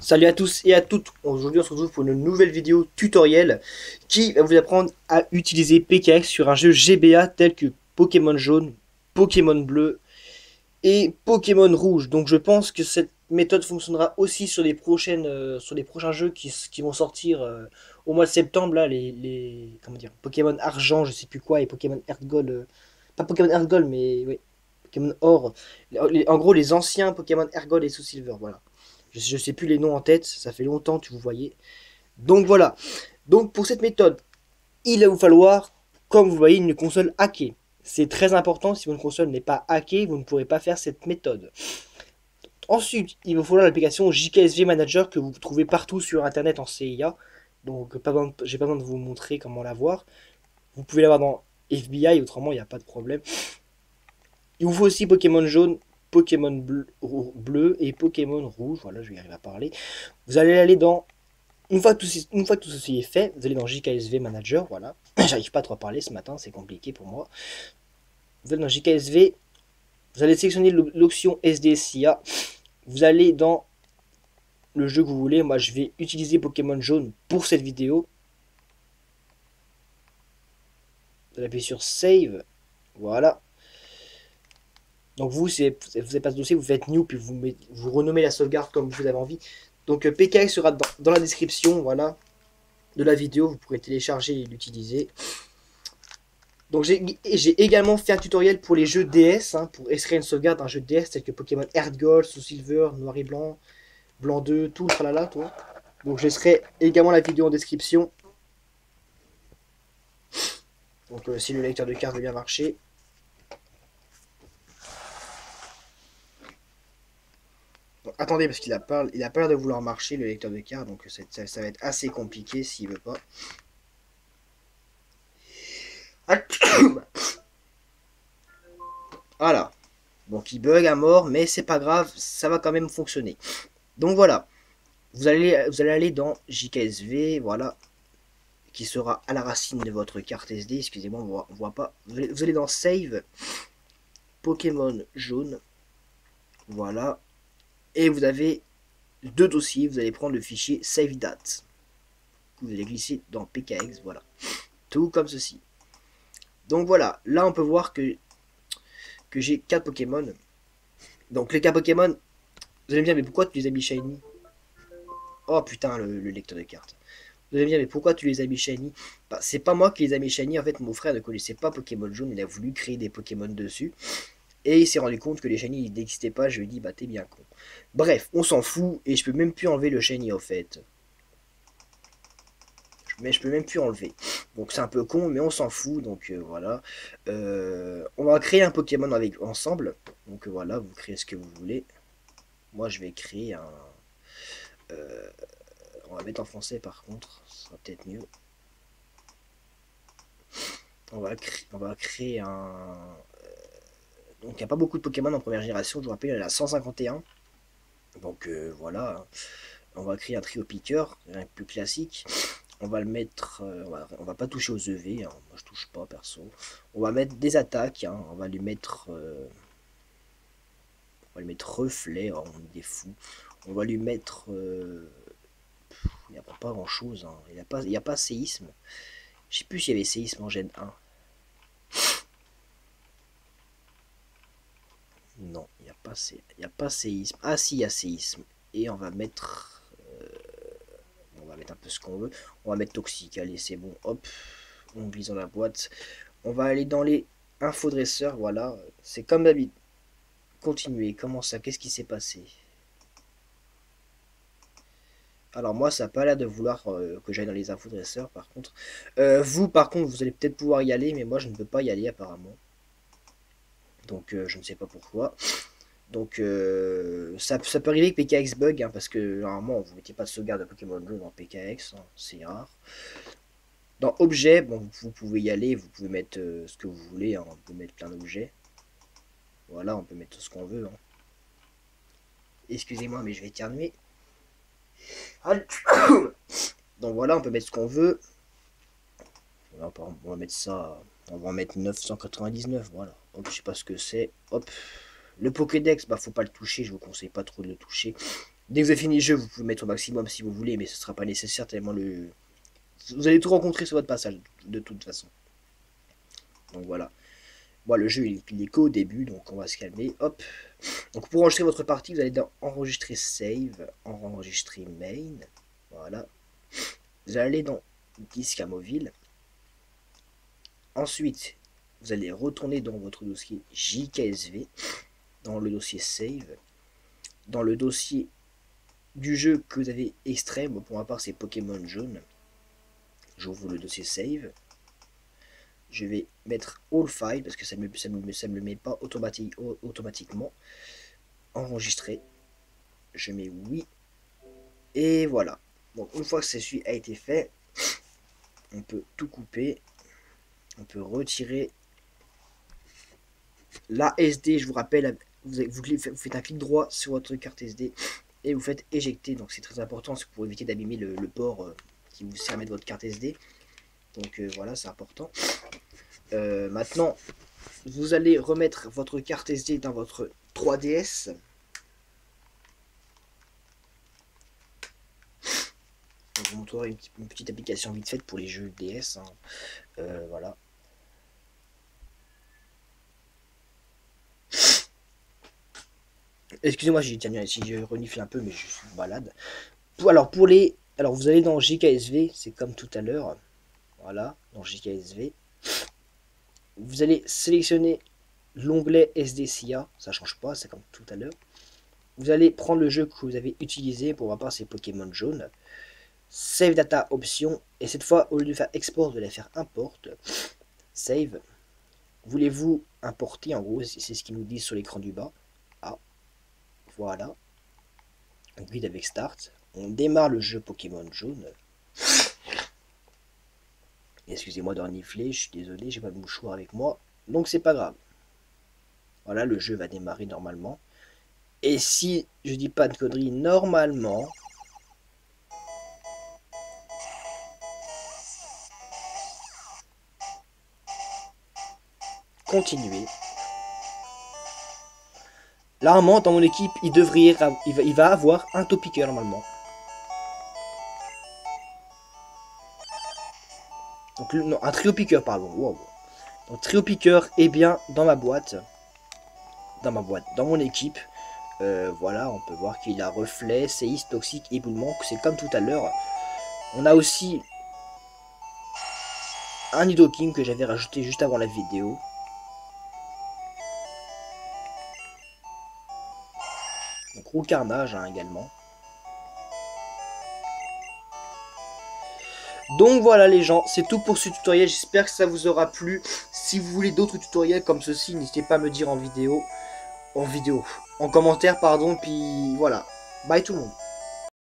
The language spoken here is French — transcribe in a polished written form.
Salut à tous et à toutes, aujourd'hui on se retrouve pour une nouvelle vidéo tutoriel qui va vous apprendre à utiliser PKX sur un jeu GBA tel que Pokémon jaune, Pokémon bleu et Pokémon rouge. Donc je pense que cette méthode fonctionnera aussi sur sur les prochains jeux qui vont sortir au mois de septembre, là, comment dire, Pokémon argent, je sais plus quoi, et Pokémon Earth Gold, pas Pokémon Earth Gold mais oui, Pokémon or, en gros les anciens Pokémon Earth Gold et Soul Silver, voilà. Je sais plus les noms en tête, ça fait longtemps que vous voyez. Donc voilà. Donc pour cette méthode, il va vous falloir, comme vous voyez, une console hackée. C'est très important, si votre console n'est pas hackée, vous ne pourrez pas faire cette méthode. Ensuite, il va falloir l'application JKSV Manager que vous trouvez partout sur internet en CIA. Donc j'ai pas besoin de vous montrer comment l'avoir. Vous pouvez l'avoir dans FBI, autrement il n'y a pas de problème. Il vous faut aussi Pokémon jaune, Pokémon bleu et Pokémon rouge. Voilà, je vais y arriver à parler. Vous allez aller dans une fois que tout ceci est fait, vous allez dans JKSV Manager, voilà. J'arrive pas trop à parler ce matin, c'est compliqué pour moi. Vous allez dans JKSV, vous allez sélectionner l'option SDSIA, vous allez dans le jeu que vous voulez. Moi, je vais utiliser Pokémon jaune pour cette vidéo. Vous allez appuyer sur Save, voilà. Donc vous n'avez pas ce dossier, vous faites New, puis vous renommez la sauvegarde comme vous avez envie. Donc PKX sera dans la description, voilà, de la vidéo, vous pourrez télécharger et l'utiliser. Donc j'ai également fait un tutoriel pour les jeux DS, hein, pour extraire une sauvegarde d'un jeu DS tel que Pokémon Earth Gold, Soul Silver, Noir et Blanc, Blanc 2, tout le tralala, toi. Donc je laisserai également la vidéo en description. Donc si le lecteur de carte veut bien marcher. Donc, attendez, parce qu'il a pas l'air de vouloir marcher, le lecteur de carte, donc ça va être assez compliqué s'il veut pas. Voilà. Donc il bug à mort, mais c'est pas grave, ça va quand même fonctionner. Donc voilà. Vous allez aller dans JKSV, voilà, qui sera à la racine de votre carte SD. Excusez-moi, on voit pas. Vous allez dans Save, Pokémon jaune, voilà, et vous avez deux dossiers. Vous allez prendre le fichier Save Date. Vous allez glisser dans PKX, voilà, tout comme ceci. Donc voilà, là on peut voir que j'ai 4 Pokémon. Donc les 4 Pokémon, vous allez me dire, mais pourquoi tu les as mis shiny? Oh putain, le lecteur de cartes. Vous allez me dire, mais pourquoi tu les as mis shiny? Bah, c'est pas moi qui les ai mis shiny. En fait, mon frère ne connaissait pas Pokémon jaune. Il a voulu créer des Pokémon dessus. Et il s'est rendu compte que les shiny n'existaient pas. Je lui ai dit, bah t'es bien con. Bref, on s'en fout. Et je peux même plus enlever le shiny en fait. Mais je peux même plus enlever. Donc c'est un peu con, mais on s'en fout. Donc voilà. On va créer un Pokémon ensemble. Donc voilà, vous créez ce que vous voulez. Moi, je vais créer un. On va mettre en français par contre. Ce sera peut-être mieux. On va créer un. Donc il n'y a pas beaucoup de Pokémon en première génération, je vous rappelle, il y en a 151. Donc voilà, on va créer un trio piqueur, un plus classique. On va le mettre, on va pas toucher aux EV, hein. Moi je touche pas perso. On va mettre des attaques, hein. On va lui mettre, reflet, oh, on est des fous. On va lui mettre, il n'y a pas grand chose, hein. Il n'y a pas séisme. Je sais plus s'il y avait séisme en Gen 1. Non, il n'y a pas séisme. Ah si, il y a séisme. Et on va mettre. On va mettre un peu ce qu'on veut. On va mettre toxique. Allez, c'est bon. Hop. On glisse dans la boîte. On va aller dans les infodresseurs. Voilà. C'est comme d'habitude. Continuer. Comment ça? Qu'est-ce qui s'est passé? Alors moi, ça n'a pas l'air de vouloir que j'aille dans les infodresseurs, par contre. Vous, par contre, vous allez peut-être pouvoir y aller, mais moi, je ne peux pas y aller, apparemment. Donc, je ne sais pas pourquoi. Donc ça peut arriver que PKX bug, hein, parce que normalement vous ne mettez pas de sauvegarde de Pokémon Go dans PKX, hein, c'est rare. Dans objet, bon, vous pouvez y aller, vous pouvez mettre ce que vous voulez, hein, on peut mettre plein d'objets. Voilà, on peut mettre ce qu'on veut. Hein. Excusez-moi, mais je vais éternuer. Donc voilà, on peut mettre ce qu'on veut. On va mettre ça, on va en mettre 999, voilà. Hop, je sais pas ce que c'est. Hop, le Pokédex, bah faut pas le toucher, je vous conseille pas trop de le toucher. Dès que vous avez fini le jeu, vous pouvez mettre au maximum si vous voulez, mais ce sera pas nécessaire tellement vous allez tout rencontrer sur votre passage, de toute façon. Donc voilà. Bon, le jeu, il est qu'au début, donc on va se calmer. Hop. Donc pour enregistrer votre partie, vous allez dans enregistrer save, enregistrer main. Voilà. Vous allez dans disque amovible. Ensuite, vous allez retourner dans votre dossier JKSV, dans le dossier save, dans le dossier du jeu que vous avez extrait. Bon, pour ma part, c'est Pokémon jaune. J'ouvre le dossier save. Je vais mettre all file parce que ça me le met pas automatiquement. Enregistrer. Je mets oui. Et voilà. Donc une fois que ceci a été fait, on peut tout couper. On peut retirer la SD. Je vous rappelle, vous faites un clic droit sur votre carte SD et vous faites éjecter. Donc c'est très important pour éviter d'abîmer le port qui vous sert à mettre votre carte SD. Donc voilà, c'est important. Maintenant, vous allez remettre votre carte SD dans votre 3DS. Je vous montrerai une petite application vite faite pour les jeux DS. Hein. Voilà. Excusez-moi si je renifle un peu, mais je suis malade. Alors vous allez dans JKSV, c'est comme tout à l'heure. Voilà, dans JKSV. Vous allez sélectionner l'onglet SDCA, ça change pas, c'est comme tout à l'heure. Vous allez prendre le jeu que vous avez utilisé, pour ma part c'est Pokémon jaune. Save data option, et cette fois au lieu de faire export, vous allez faire import. Save. Voulez-vous importer, en gros c'est ce qu'ils nous disent sur l'écran du bas. Ah, voilà. On guide avec start. On démarre le jeu Pokémon jaune. Excusez-moi de renifler, je suis désolé, j'ai pas de mouchoir avec moi, donc c'est pas grave. Voilà, le jeu va démarrer normalement. Et si je dis pas de conneries, normalement, continuer. Normalement, dans mon équipe, il va avoir un topiqueur normalement. Donc non, un trio piqueur, pardon. Wow. Donc trio piqueur est bien dans ma boîte. Dans mon équipe. Voilà, on peut voir qu'il a reflet, séisme, toxique, éboulement. C'est comme tout à l'heure. On a aussi un Nidoking que j'avais rajouté juste avant la vidéo. Donc gros carnage hein, également. Donc voilà les gens, c'est tout pour ce tutoriel, j'espère que ça vous aura plu. Si vous voulez d'autres tutoriels comme ceci, n'hésitez pas à me dire en commentaire pardon, puis voilà. Bye tout le monde.